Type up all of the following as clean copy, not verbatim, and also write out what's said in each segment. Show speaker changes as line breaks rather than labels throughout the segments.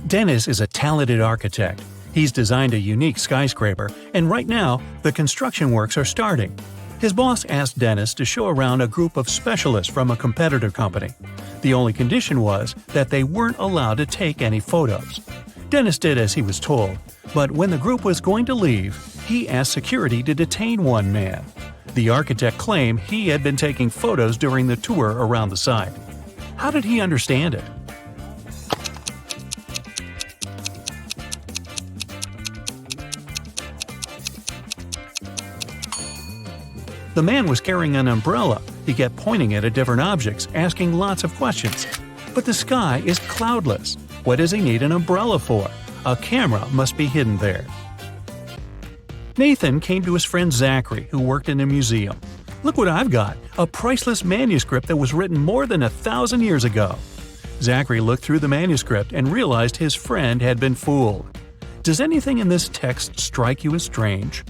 Dennis is a talented architect. He's designed a unique skyscraper, and right now, the construction works are starting. His boss asked Dennis to show around a group of specialists from a competitor company. The only condition was that they weren't allowed to take any photos. Dennis did as he was told, but when the group was going to leave, he asked security to detain one man. The architect claimed he had been taking photos during the tour around the site. How did he understand it? The man was carrying an umbrella. He kept pointing it at different objects, asking lots of questions. But the sky is cloudless. What does he need an umbrella for? A camera must be hidden there. Nathan came to his friend Zachary, who worked in a museum. "Look what I've got, a priceless manuscript that was written more than 1,000 years ago." Zachary looked through the manuscript and realized his friend had been fooled. Does anything in this text strike you as strange?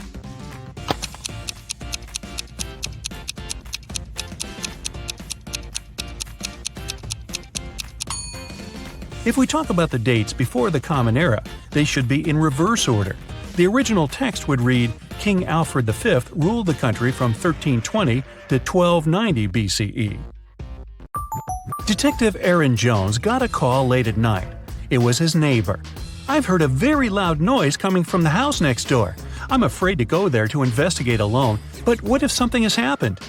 If we talk about the dates before the Common Era, they should be in reverse order. The original text would read, King Alfred V ruled the country from 1320 to 1290 BCE. Detective Aaron Jones got a call late at night. It was his neighbor. "I've heard a very loud noise coming from the house next door. I'm afraid to go there to investigate alone, but what if something has happened?"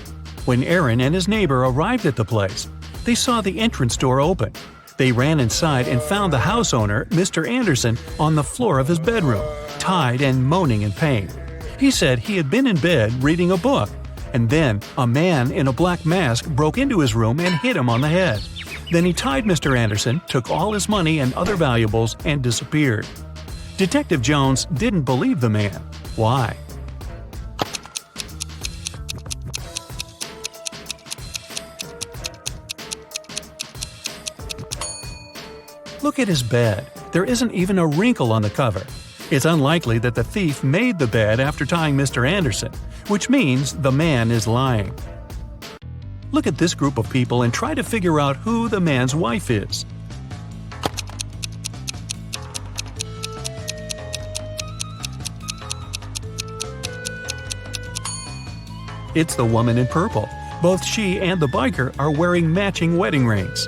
When Aaron and his neighbor arrived at the place, they saw the entrance door open. They ran inside and found the house owner, Mr. Anderson, on the floor of his bedroom, tied and moaning in pain. He said he had been in bed reading a book, and then a man in a black mask broke into his room and hit him on the head. Then he tied Mr. Anderson, took all his money and other valuables, and disappeared. Detective Jones didn't believe the man. Why? Look at his bed. There isn't even a wrinkle on the cover. It's unlikely that the thief made the bed after tying Mr. Anderson, which means the man is lying. Look at this group of people and try to figure out who the man's wife is. It's the woman in purple. Both she and the biker are wearing matching wedding rings.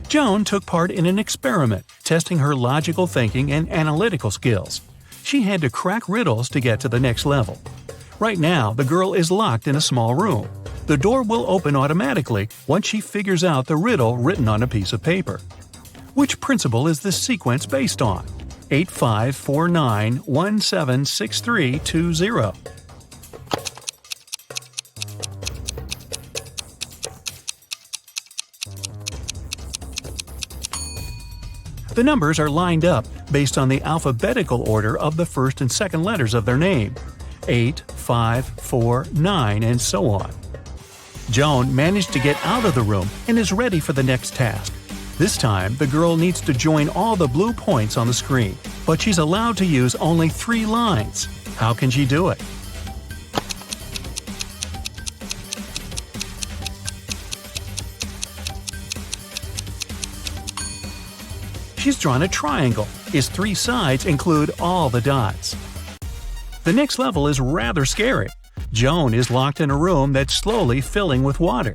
Joan took part in an experiment, testing her logical thinking and analytical skills. She had to crack riddles to get to the next level. Right now, the girl is locked in a small room. The door will open automatically once she figures out the riddle written on a piece of paper. Which principle is this sequence based on? 8549176320. The numbers are lined up based on the alphabetical order of the first and second letters of their name. 8, 5, 4, 9, and so on. Joan managed to get out of the room and is ready for the next task. This time, the girl needs to join all the blue points on the screen, but she's allowed to use only 3 lines. How can she do it? She's drawn a triangle. Its 3 sides include all the dots. The next level is rather scary. Joan is locked in a room that's slowly filling with water.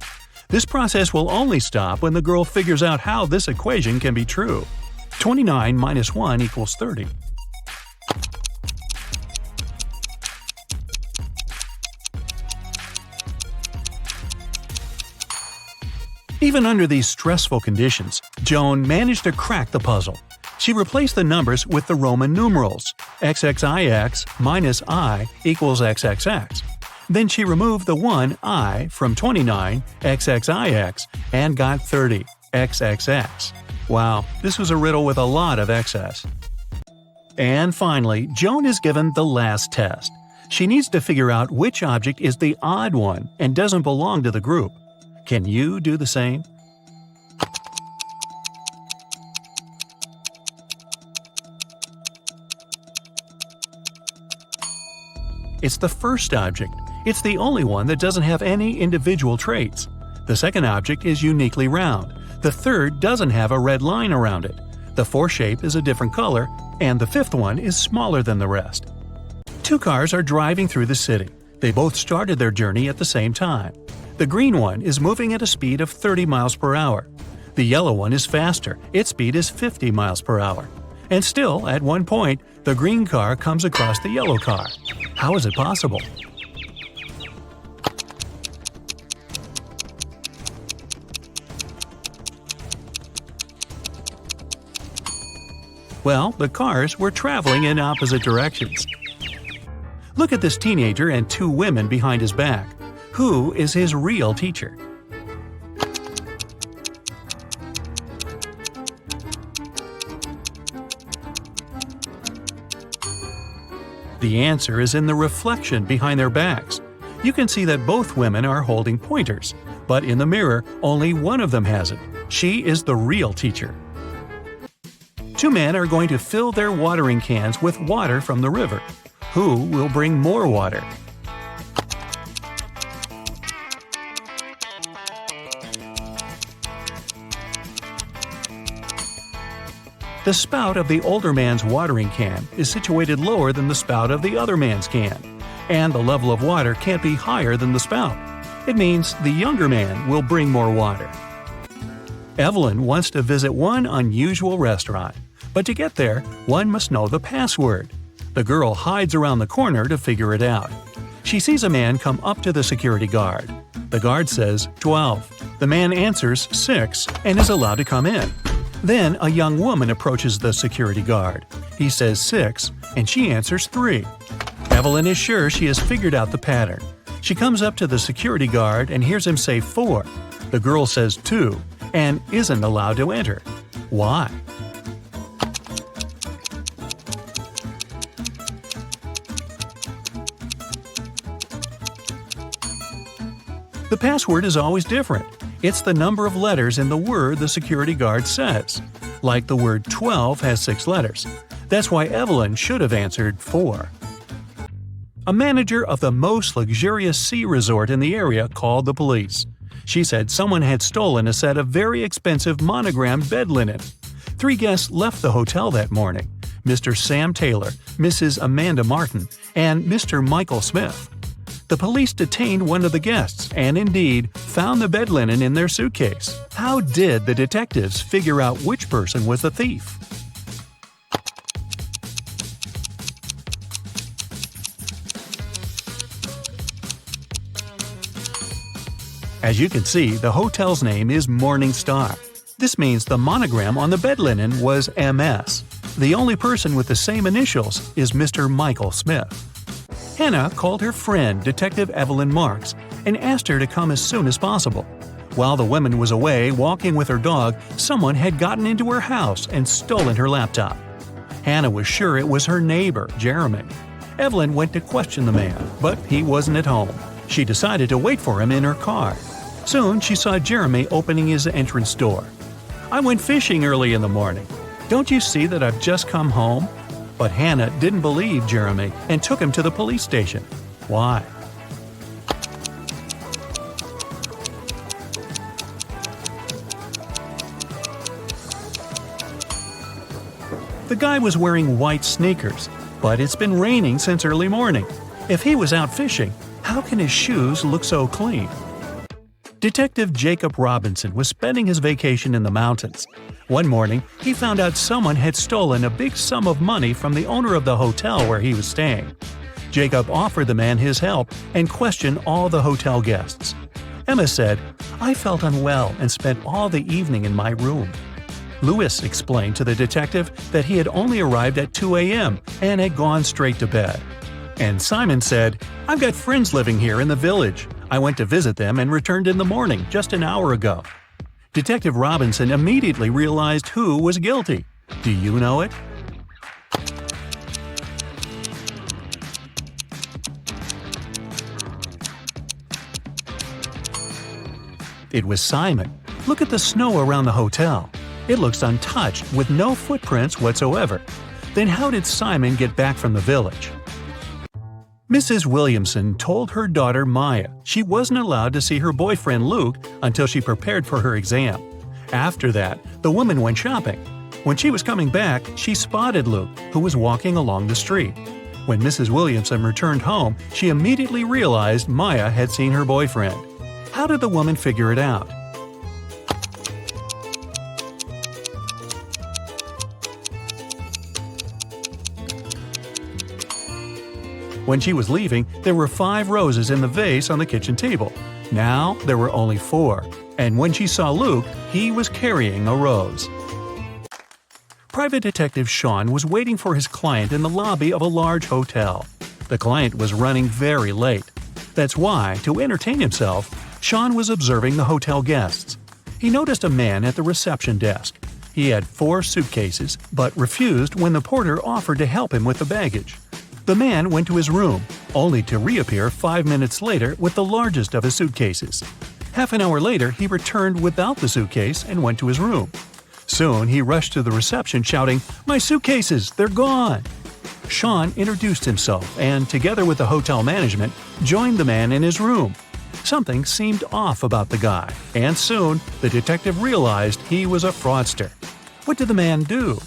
This process will only stop when the girl figures out how this equation can be true. 29 minus 1 equals 30. Even under these stressful conditions, Joan managed to crack the puzzle. She replaced the numbers with the Roman numerals. XXIX minus I equals XXX. Then she removed the 1 I from 29 XXIX and got 30 XXX. Wow, this was a riddle with a lot of excess. And finally, Joan is given the last test. She needs to figure out which object is the odd one and doesn't belong to the group. Can you do the same? It's the first object. It's the only one that doesn't have any individual traits. The second object is uniquely round. The third doesn't have a red line around it. The fourth shape is a different color, and the fifth one is smaller than the rest. Two cars are driving through the city. They both started their journey at the same time. The green one is moving at a speed of 30 miles per hour. The yellow one is faster. Its speed is 50 miles per hour. And still, at one point, the green car comes across the yellow car. How is it possible? Well, the cars were traveling in opposite directions. Look at this teenager and two women behind his back. Who is his real teacher? The answer is in the reflection behind their backs. You can see that both women are holding pointers, but in the mirror, only one of them has it. She is the real teacher. Two men are going to fill their watering cans with water from the river. Who will bring more water? The spout of the older man's watering can is situated lower than the spout of the other man's can, and the level of water can't be higher than the spout. It means the younger man will bring more water. Evelyn wants to visit one unusual restaurant, but to get there, one must know the password. The girl hides around the corner to figure it out. She sees a man come up to the security guard. The guard says 12. The man answers 6 and is allowed to come in. Then a young woman approaches the security guard. He says 6 and she answers 3. Evelyn is sure she has figured out the pattern. She comes up to the security guard and hears him say 4. The girl says 2 and isn't allowed to enter. Why? The password is always different. It's the number of letters in the word the security guard says. Like the word 12 has 6 letters. That's why Evelyn should have answered 4. A manager of the most luxurious sea resort in the area called the police. She said someone had stolen a set of very expensive monogrammed bed linen. 3 guests left the hotel that morning: Mr. Sam Taylor, Mrs. Amanda Martin, and Mr. Michael Smith. The police detained one of the guests and indeed found the bed linen in their suitcase. How did the detectives figure out which person was the thief? As you can see, the hotel's name is Morning Star. This means the monogram on the bed linen was MS. The only person with the same initials is Mr. Michael Smith. Hannah called her friend, Detective Evelyn Marks, and asked her to come as soon as possible. While the woman was away walking with her dog, someone had gotten into her house and stolen her laptop. Hannah was sure it was her neighbor, Jeremy. Evelyn went to question the man, but he wasn't at home. She decided to wait for him in her car. Soon she saw Jeremy opening his entrance door. "I went fishing early in the morning. Don't you see that I've just come home?" But Hannah didn't believe Jeremy and took him to the police station. Why? The guy was wearing white sneakers, but it's been raining since early morning. If he was out fishing, how can his shoes look so clean? Detective Jacob Robinson was spending his vacation in the mountains. One morning, he found out someone had stolen a big sum of money from the owner of the hotel where he was staying. Jacob offered the man his help and questioned all the hotel guests. Emma said, "I felt unwell and spent all the evening in my room." Lewis explained to the detective that he had only arrived at 2 a.m. and had gone straight to bed. And Simon said, "I've got friends living here in the village. I went to visit them and returned in the morning, just an hour ago." Detective Robinson immediately realized who was guilty. Do you know it? It was Simon. Look at the snow around the hotel. It looks untouched with no footprints whatsoever. Then how did Simon get back from the village? Mrs. Williamson told her daughter Maya she wasn't allowed to see her boyfriend Luke until she prepared for her exam. After that, the woman went shopping. When she was coming back, she spotted Luke, who was walking along the street. When Mrs. Williamson returned home, she immediately realized Maya had seen her boyfriend. How did the woman figure it out? When she was leaving, there were 5 roses in the vase on the kitchen table. Now there were only 4, and when she saw Luke, he was carrying a rose. Private Detective Sean was waiting for his client in the lobby of a large hotel. The client was running very late. That's why, to entertain himself, Sean was observing the hotel guests. He noticed a man at the reception desk. He had 4 suitcases, but refused when the porter offered to help him with the baggage. The man went to his room, only to reappear 5 minutes later with the largest of his suitcases. Half an hour later, he returned without the suitcase and went to his room. Soon, he rushed to the reception shouting, "My suitcases! They're gone!" Sean introduced himself and, together with the hotel management, joined the man in his room. Something seemed off about the guy, and soon the detective realized he was a fraudster. What did the man do?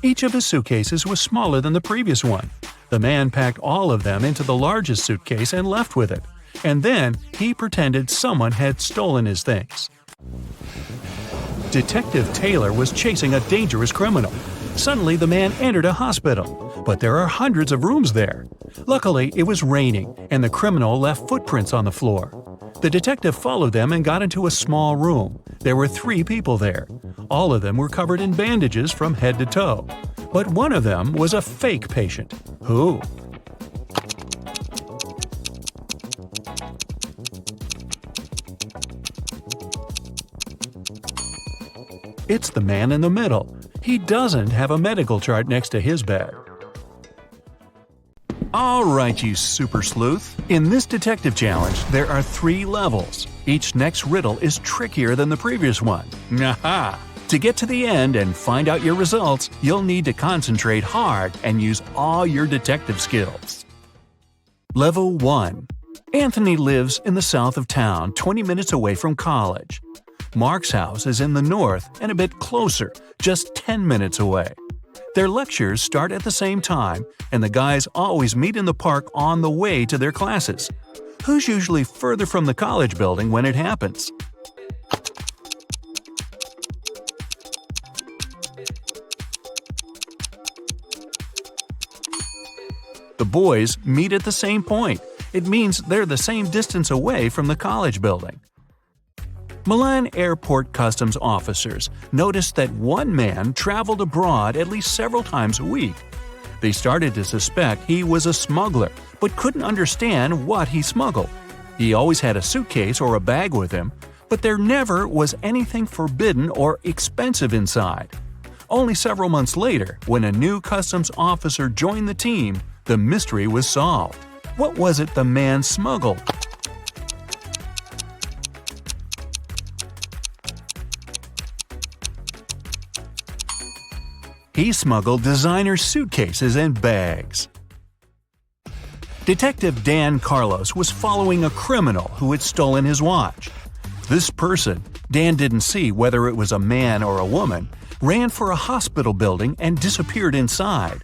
Each of his suitcases was smaller than the previous one. The man packed all of them into the largest suitcase and left with it. And then he pretended someone had stolen his things. Detective Taylor was chasing a dangerous criminal. Suddenly, the man entered a hospital, but there are hundreds of rooms there. Luckily, it was raining, and the criminal left footprints on the floor. The detective followed them and got into a small room. There were 3 people there. All of them were covered in bandages from head to toe. But one of them was a fake patient. Who? It's the man in the middle. He doesn't have a medical chart next to his bed. Alright, you super sleuth. In this detective challenge, there are 3 levels. Each next riddle is trickier than the previous one. Aha! To get to the end and find out your results, you'll need to concentrate hard and use all your detective skills. Level 1. Anthony lives in the south of town, 20 minutes away from college. Mark's house is in the north and a bit closer, just 10 minutes away. Their lectures start at the same time, and the guys always meet in the park on the way to their classes. Who's usually further from the college building when it happens? The boys meet at the same point. It means they're the same distance away from the college building. Milan Airport customs officers noticed that one man traveled abroad at least several times a week. They started to suspect he was a smuggler, but couldn't understand what he smuggled. He always had a suitcase or a bag with him, but there never was anything forbidden or expensive inside. Only several months later, when a new customs officer joined the team, the mystery was solved. What was it the man smuggled? He smuggled designer suitcases and bags. Detective Dan Carlos was following a criminal who had stolen his watch. This person, Dan didn't see whether it was a man or a woman, ran for a hospital building and disappeared inside.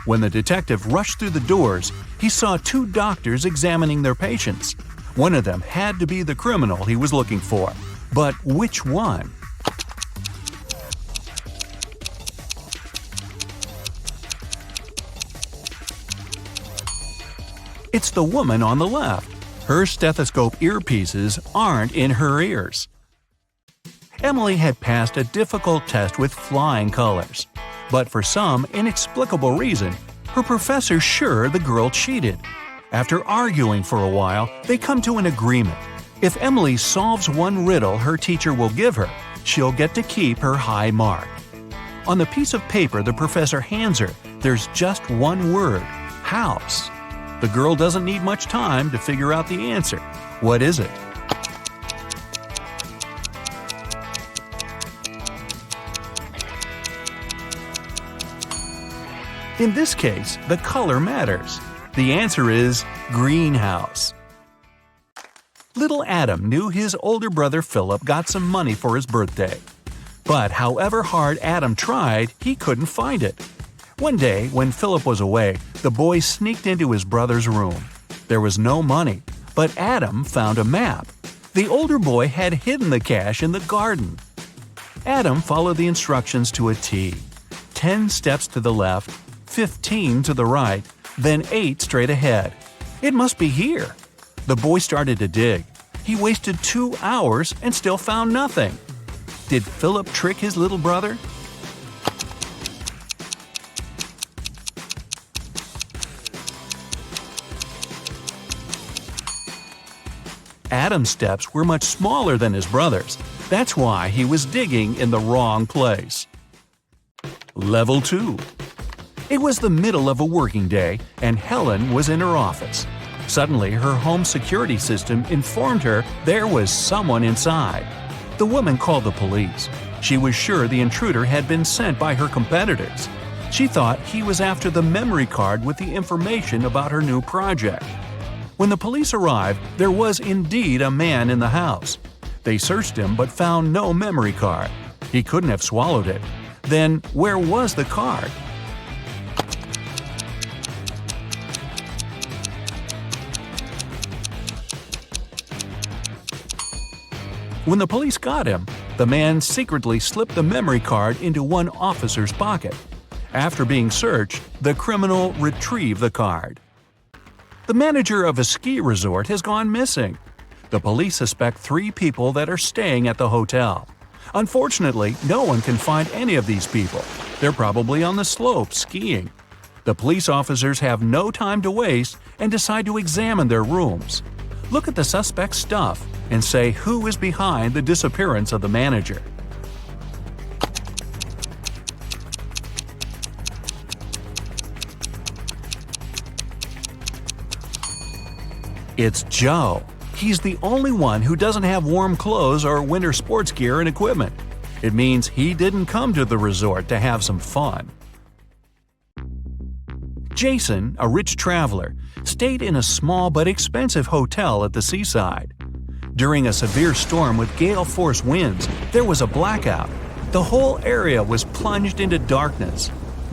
When the detective rushed through the doors, he saw 2 doctors examining their patients. One of them had to be the criminal he was looking for. But which one? It's the woman on the left. Her stethoscope earpieces aren't in her ears. Emily had passed a difficult test with flying colors. But for some inexplicable reason, her professor's sure the girl cheated. After arguing for a while, they come to an agreement. If Emily solves one riddle her teacher will give her, she'll get to keep her high mark. On the piece of paper the professor hands her, there's just one word: house. The girl doesn't need much time to figure out the answer. What is it? In this case, the color matters. The answer is greenhouse. Little Adam knew his older brother Philip got some money for his birthday. But however hard Adam tried, he couldn't find it. One day, when Philip was away, the boy sneaked into his brother's room. There was no money, but Adam found a map. The older boy had hidden the cash in the garden. Adam followed the instructions to a T. 10 steps to the left, 15 to the right, then 8 straight ahead. It must be here. The boy started to dig. He wasted 2 hours and still found nothing. Did Philip trick his little brother? Adam's steps were much smaller than his brother's. That's why he was digging in the wrong place. Level 2. It was the middle of a working day, and Helen was in her office. Suddenly, her home security system informed her there was someone inside. The woman called the police. She was sure the intruder had been sent by her competitors. She thought he was after the memory card with the information about her new project. When the police arrived, there was indeed a man in the house. They searched him but found no memory card. He couldn't have swallowed it. Then, where was the card? When the police got him, the man secretly slipped the memory card into one officer's pocket. After being searched, the criminal retrieved the card. The manager of a ski resort has gone missing. The police suspect 3 people that are staying at the hotel. Unfortunately, no one can find any of these people. They're probably on the slopes skiing. The police officers have no time to waste and decide to examine their rooms. Look at the suspect's stuff and say who is behind the disappearance of the manager. It's Joe. He's the only one who doesn't have warm clothes or winter sports gear and equipment. It means he didn't come to the resort to have some fun. Jason, a rich traveler, stayed in a small but expensive hotel at the seaside. During a severe storm with gale-force winds, there was a blackout. The whole area was plunged into darkness.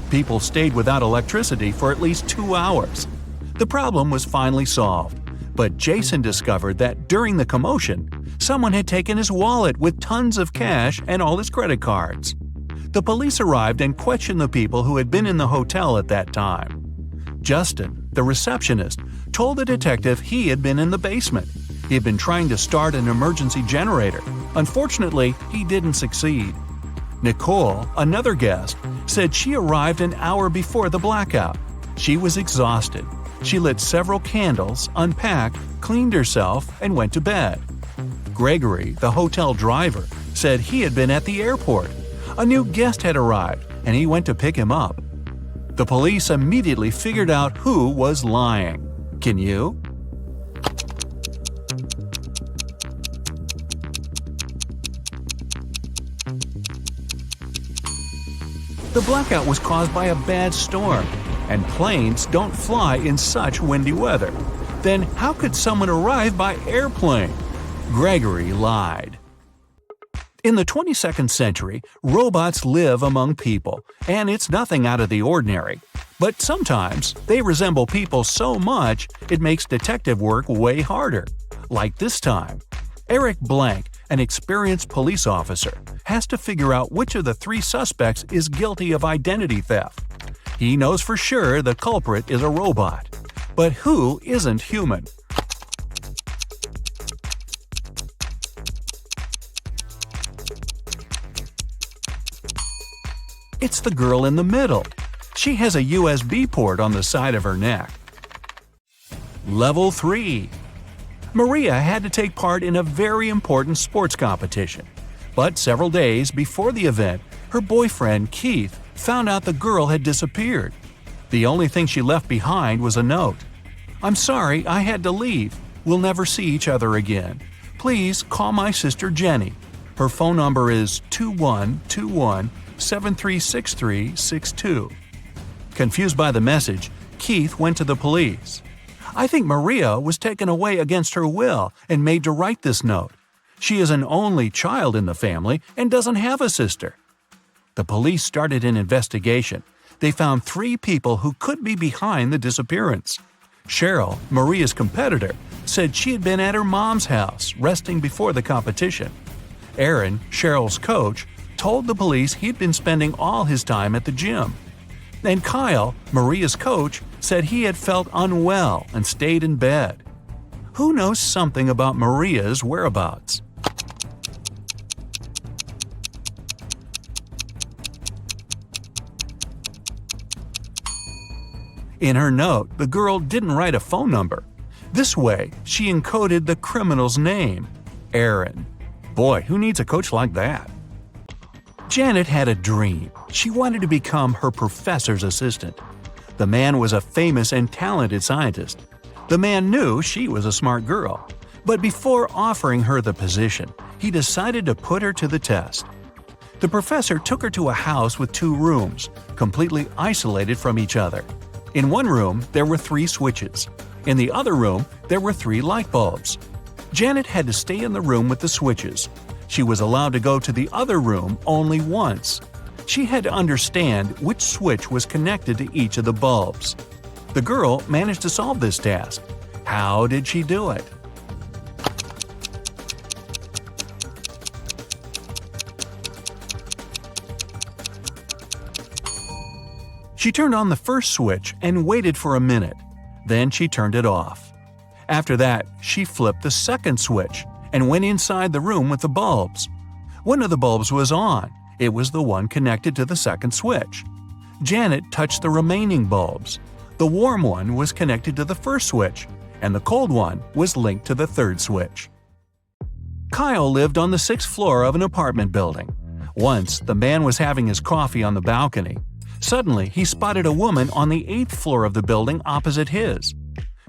People stayed without electricity for at least 2 hours. The problem was finally solved. But Jason discovered that during the commotion, someone had taken his wallet with tons of cash and all his credit cards. The police arrived and questioned the people who had been in the hotel at that time. Justin, the receptionist, told the detective he had been in the basement. He had been trying to start an emergency generator. Unfortunately, he didn't succeed. Nicole, another guest, said she arrived an hour before the blackout. She was exhausted. She lit several candles, unpacked, cleaned herself, and went to bed. Gregory, the hotel driver, said he had been at the airport. A new guest had arrived, and he went to pick him up. The police immediately figured out who was lying. Can you? The blackout was caused by a bad storm, and planes don't fly in such windy weather. Then how could someone arrive by airplane? Gregory lied. In the 22nd century, robots live among people, and it's nothing out of the ordinary. But sometimes they resemble people so much it makes detective work way harder. Like this time. Eric Blank, an experienced police officer, has to figure out which of the 3 suspects is guilty of identity theft. He knows for sure the culprit is a robot. But who isn't human? It's the girl in the middle. She has a USB port on the side of her neck. Level 3. Maria had to take part in a very important sports competition. But several days before the event, her boyfriend, Keith, found out the girl had disappeared. The only thing she left behind was a note. "I'm sorry, I had to leave. We'll never see each other again. Please call my sister Jenny. Her phone number is 2121-736362. Confused by the message, Keith went to the police. "I think Maria was taken away against her will and made to write this note. She is an only child in the family and doesn't have a sister." The police started an investigation. They found 3 people who could be behind the disappearance. Cheryl, Maria's competitor, said she had been at her mom's house resting before the competition. Aaron, Cheryl's coach, told the police he'd been spending all his time at the gym. And Kyle, Maria's coach, said he had felt unwell and stayed in bed. Who knows something about Maria's whereabouts? In her note, the girl didn't write a phone number. This way, she encoded the criminal's name, Aaron. Boy, who needs a coach like that? Janet had a dream. She wanted to become her professor's assistant. The man was a famous and talented scientist. The man knew she was a smart girl. But before offering her the position, he decided to put her to the test. The professor took her to a house with 2 rooms, completely isolated from each other. In one room, there were 3 switches. In the other room, there were 3 light bulbs. Janet had to stay in the room with the switches. She was allowed to go to the other room only once. She had to understand which switch was connected to each of the bulbs. The girl managed to solve this task. How did she do it? She turned on the first switch and waited for a minute. Then she turned it off. After that, she flipped the second switch and went inside the room with the bulbs. One of the bulbs was on. It was the one connected to the second switch. Janet touched the remaining bulbs. The warm one was connected to the first switch, and the cold one was linked to the third switch. Kyle lived on the 6th floor of an apartment building. Once, the man was having his coffee on the balcony. Suddenly, he spotted a woman on the 8th floor of the building opposite his.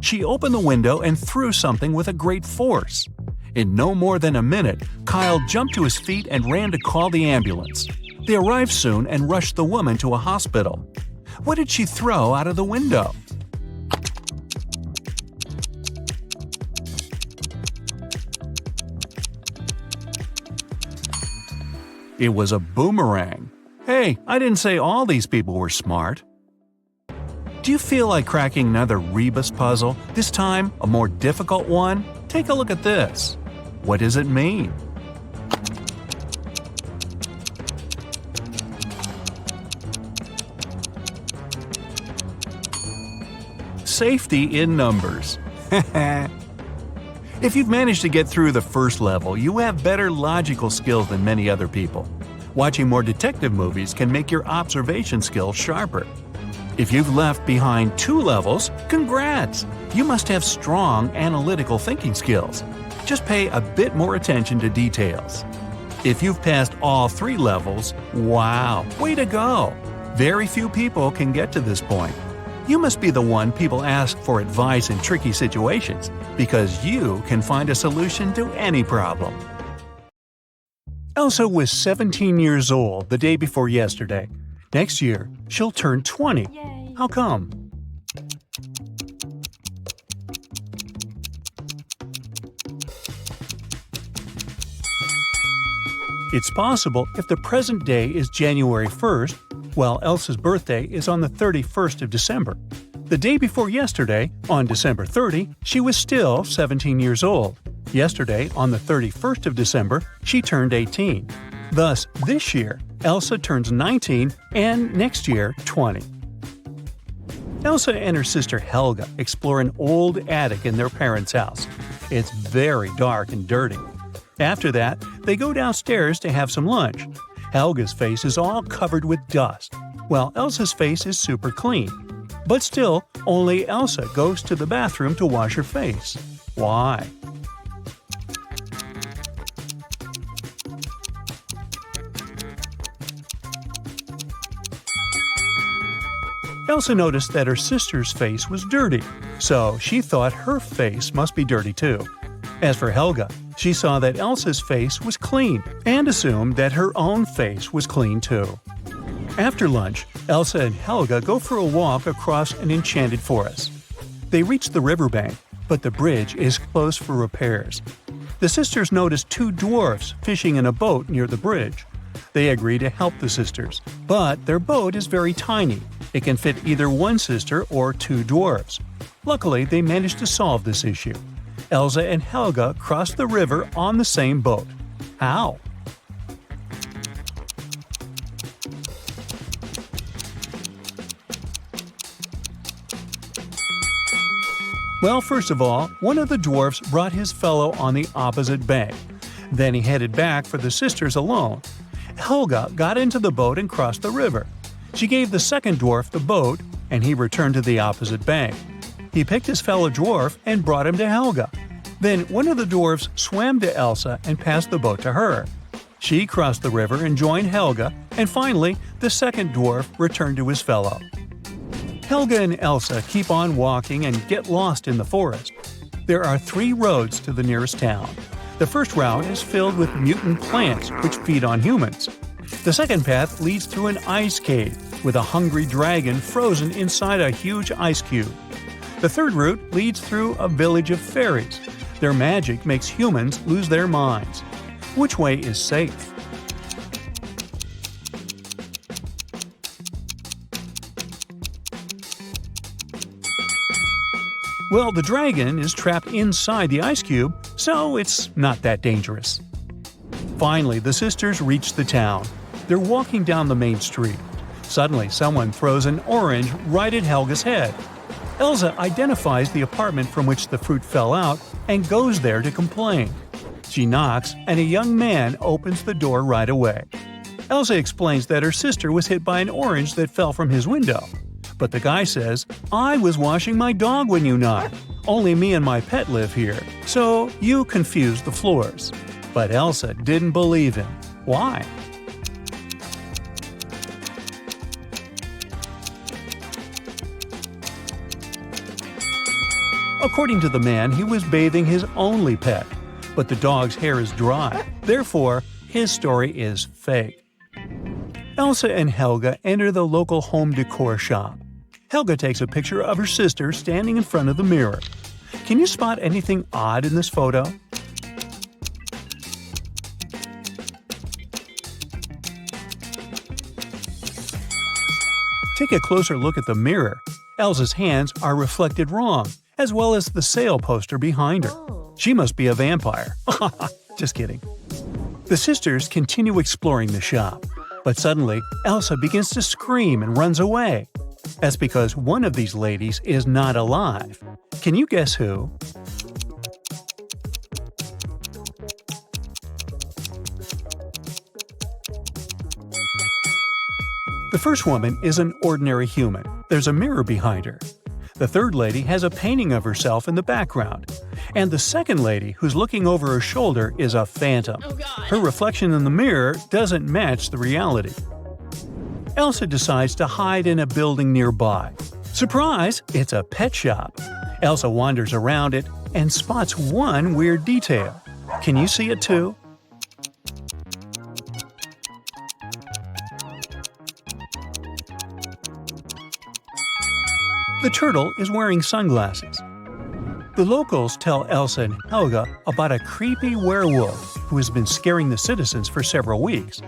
She opened the window and threw something with a great force. In no more than a minute, Kyle jumped to his feet and ran to call the ambulance. They arrived soon and rushed the woman to a hospital. What did she throw out of the window? It was a boomerang. Hey, I didn't say all these people were smart. Do you feel like cracking another rebus puzzle, this time a more difficult one? Take a look at this. What does it mean? Safety in numbers. If you've managed to get through the first level, you have better logical skills than many other people. Watching more detective movies can make your observation skills sharper. If you've left behind 2 levels, congrats! You must have strong analytical thinking skills. Just pay a bit more attention to details. If you've passed all 3 levels, wow, way to go! Very few people can get to this point. You must be the one people ask for advice in tricky situations, because you can find a solution to any problem. Elsa was 17 years old the day before yesterday. Next year, she'll turn 20.
Yay.
How come? It's possible if the present day is January 1st, while Elsa's birthday is on the 31st of December. The day before yesterday, on December 30, she was still 17 years old. Yesterday, on the 31st of December, she turned 18. Thus, this year, Elsa turns 19 and next year 20. Elsa and her sister Helga explore an old attic in their parents' house. It's very dark and dirty. After that, they go downstairs to have some lunch. Helga's face is all covered with dust, while Elsa's face is super clean. But still, only Elsa goes to the bathroom to wash her face. Why? Elsa noticed that her sister's face was dirty, so she thought her face must be dirty too. As for Helga, she saw that Elsa's face was clean and assumed that her own face was clean too. After lunch, Elsa and Helga go for a walk across an enchanted forest. They reach the riverbank, but the bridge is closed for repairs. The sisters notice two dwarfs fishing in a boat near the bridge. They agree to help the sisters, but their boat is very tiny. It can fit either one sister or two dwarfs. Luckily, they manage to solve this issue. Elsa and Helga cross the river on the same boat. How? Well, first of all, one of the dwarfs brought his fellow on the opposite bank. Then he headed back for the sisters alone. Helga got into the boat and crossed the river. She gave the second dwarf the boat, and he returned to the opposite bank. He picked his fellow dwarf and brought him to Helga. Then one of the dwarfs swam to Elsa and passed the boat to her. She crossed the river and joined Helga, and finally, the second dwarf returned to his fellow. Helga and Elsa keep on walking and get lost in the forest. There are 3 roads to the nearest town. The first route is filled with mutant plants which feed on humans. The second path leads through an ice cave with a hungry dragon frozen inside a huge ice cube. The third route leads through a village of fairies. Their magic makes humans lose their minds. Which way is safe? Well, the dragon is trapped inside the ice cube, so it's not that dangerous. Finally, the sisters reach the town. They're walking down the main street. Suddenly, someone throws an orange right at Helga's head. Elsa identifies the apartment from which the fruit fell out and goes there to complain. She knocks, and a young man opens the door right away. Elsa explains that her sister was hit by an orange that fell from his window. But the guy says, "I was washing my dog when you knocked. Only me and my pet live here, so you confused the floors." But Elsa didn't believe him. Why? According to the man, he was bathing his only pet, but the dog's hair is dry. Therefore, his story is fake. Elsa and Helga enter the local home decor shop. Helga takes a picture of her sister standing in front of the mirror. Can you spot anything odd in this photo? Take a closer look at the mirror. Elsa's hands are reflected wrong, as well as the sale poster behind her. She must be a vampire. Just kidding. The sisters continue exploring the shop, but suddenly Elsa begins to scream and runs away. That's because one of these ladies is not alive. Can you guess who? The first woman is an ordinary human. There's a mirror behind her. The third lady has a painting of herself in the background. And the second lady, who's looking over her shoulder, is a phantom. Her reflection in the mirror doesn't match the reality. Elsa decides to hide in a building nearby. Surprise! It's a pet shop. Elsa wanders around it and spots one weird detail. Can you see it too? The turtle is wearing sunglasses. The locals tell Elsa and Helga about a creepy werewolf who has been scaring the citizens for several weeks.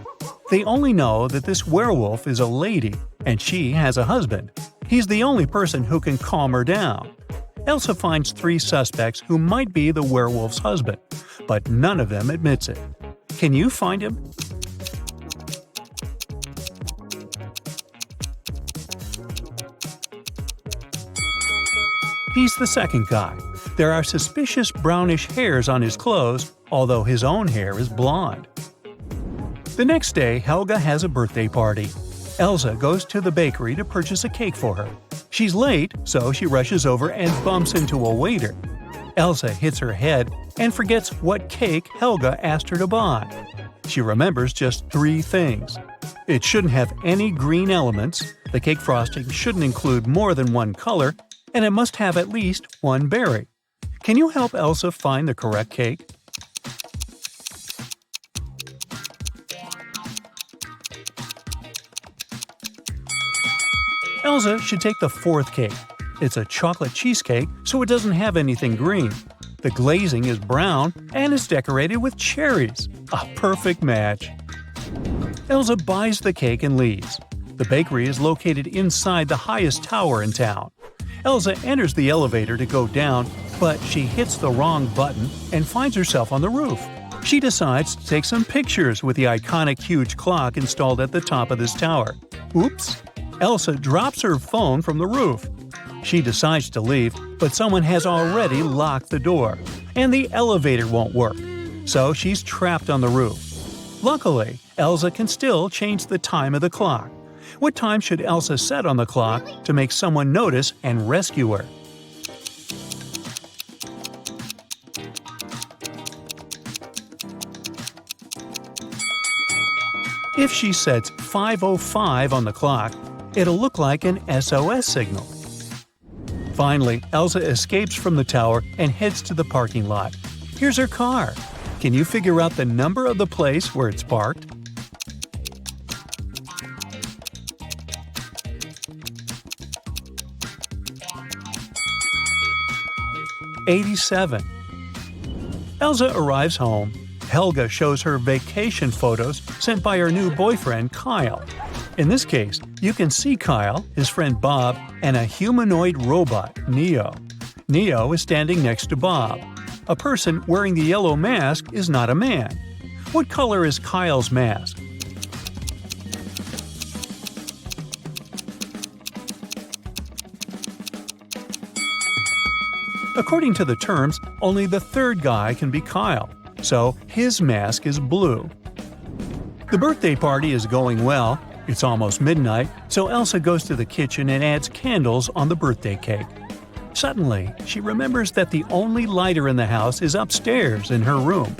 They only know that this werewolf is a lady, and she has a husband. He's the only person who can calm her down. Elsa finds 3 suspects who might be the werewolf's husband, but none of them admits it. Can you find him? He's the second guy. There are suspicious brownish hairs on his clothes, although his own hair is blonde. The next day, Helga has a birthday party. Elsa goes to the bakery to purchase a cake for her. She's late, so she rushes over and bumps into a waiter. Elsa hits her head and forgets what cake Helga asked her to buy. She remembers just 3 things. It shouldn't have any green elements, the cake frosting shouldn't include more than 1 color, and it must have at least 1 berry. Can you help Elsa find the correct cake? Elsa should take the fourth cake. It's a chocolate cheesecake, so it doesn't have anything green. The glazing is brown and is decorated with cherries. A perfect match. Elsa buys the cake and leaves. The bakery is located inside the highest tower in town. Elsa enters the elevator to go down, but she hits the wrong button and finds herself on the roof. She decides to take some pictures with the iconic huge clock installed at the top of this tower. Oops! Elsa drops her phone from the roof. She decides to leave, but someone has already locked the door, and the elevator won't work. So she's trapped on the roof. Luckily, Elsa can still change the time of the clock. What time should Elsa set on the clock to make someone notice and rescue her? If she sets 5:05 on the clock, it'll look like an SOS signal. Finally, Elsa escapes from the tower and heads to the parking lot. Here's her car. Can you figure out the number of the place where it's parked? '87. Elsa arrives home. Helga shows her vacation photos sent by her new boyfriend, Kyle. In this case, you can see Kyle, his friend Bob, and a humanoid robot, Neo. Neo is standing next to Bob. A person wearing the yellow mask is not a man. What color is Kyle's mask? According to the terms, only the third guy can be Kyle, so his mask is blue. The birthday party is going well. It's almost midnight, so Elsa goes to the kitchen and adds candles on the birthday cake. Suddenly, she remembers that the only lighter in the house is upstairs in her room.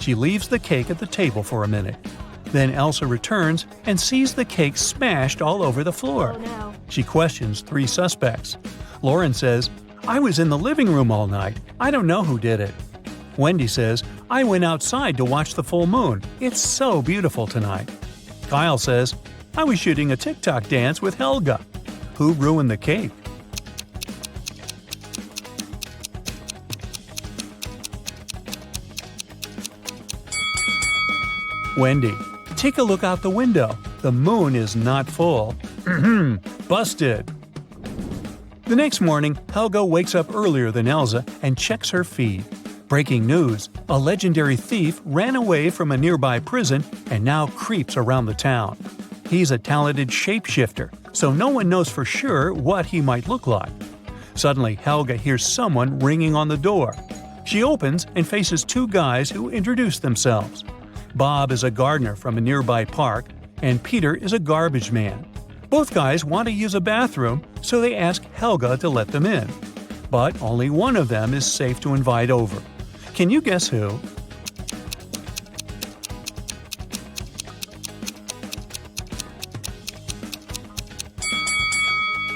She leaves the cake at the table for a minute. Then Elsa returns and sees the cake smashed all over the floor.
Oh, no.
She questions 3 suspects. Lauren says, "I was in the living room all night. I don't know who did it." Wendy says, "I went outside to watch the full moon. It's so beautiful tonight." Kyle says, "I was shooting a TikTok dance with Helga." Who ruined the cake? Wendy. Take a look out the window. The moon is not full. Busted. The next morning, Helga wakes up earlier than Elsa and checks her feed. Breaking news: a legendary thief ran away from a nearby prison and now creeps around the town. He's a talented shapeshifter, so no one knows for sure what he might look like. Suddenly, Helga hears someone ringing on the door. She opens and faces 2 guys who introduce themselves. Bob is a gardener from a nearby park, and Peter is a garbage man. Both guys want to use a bathroom, so they ask Helga to let them in. But only one of them is safe to invite over. Can you guess who?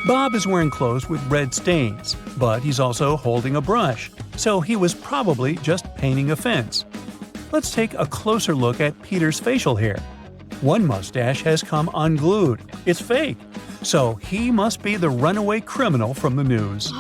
Bob is wearing clothes with red stains, but he's also holding a brush, so he was probably just painting a fence. Let's take a closer look at Peter's facial hair. One mustache has come unglued. It's fake. So he must be the runaway criminal from the news.